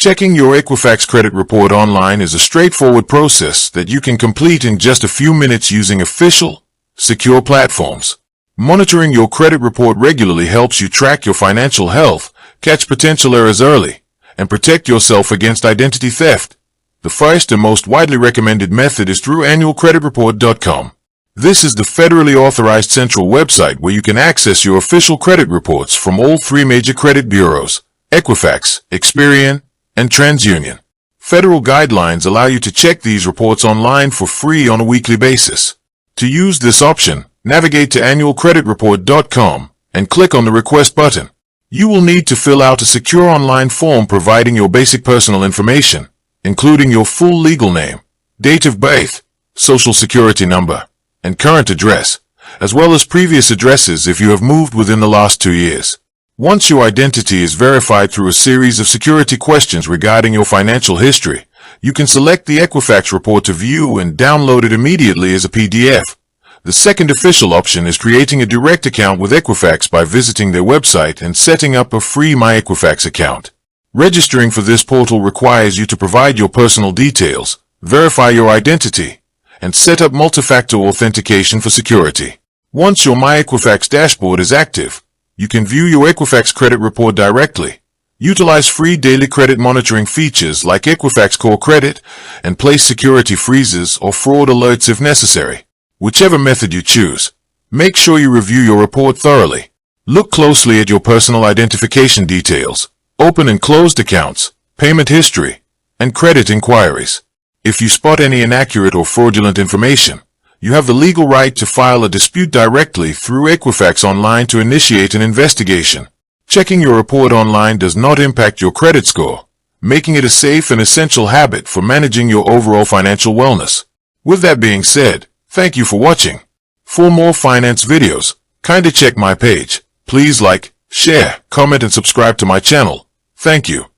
Checking your Equifax credit report online is a straightforward process that you can complete in just a few minutes using official, secure platforms. Monitoring your credit report regularly helps you track your financial health, catch potential errors early, and protect yourself against identity theft. The first and most widely recommended method is through annualcreditreport.com. This is the federally authorized central website where you can access your official credit reports from all three major credit bureaus, Equifax, Experian, and TransUnion. Federal guidelines allow you to check these reports online for free on a weekly basis. To use this option, navigate to annualcreditreport.com and click on the Request button. You will need to fill out a secure online form providing your basic personal information, including your full legal name, date of birth, social security number, and current address, as well as previous addresses if you have moved within the last 2 years. Once your identity is verified through a series of security questions regarding your financial history, you can select the Equifax report to view and download it immediately as a PDF. The second official option is creating a direct account with Equifax by visiting their website and setting up a free My Equifax account. Registering for this portal requires you to provide your personal details, verify your identity, and set up multi-factor authentication for security. Once your My Equifax dashboard is active, you can view your Equifax credit report directly, utilize free daily credit monitoring features like Equifax Core Credit, and place security freezes or fraud alerts if necessary. Whichever method you choose, make sure you review your report thoroughly. Look closely at your personal identification details, open and closed accounts, payment history, and credit inquiries. If you spot any inaccurate or fraudulent information, you have the legal right to file a dispute directly through Equifax Online to initiate an investigation. Checking your report online does not impact your credit score, making it a safe and essential habit for managing your overall financial wellness. With that being said, thank you for watching. For more finance videos, kindly check my page. Please like, share, comment, and subscribe to my channel. Thank you.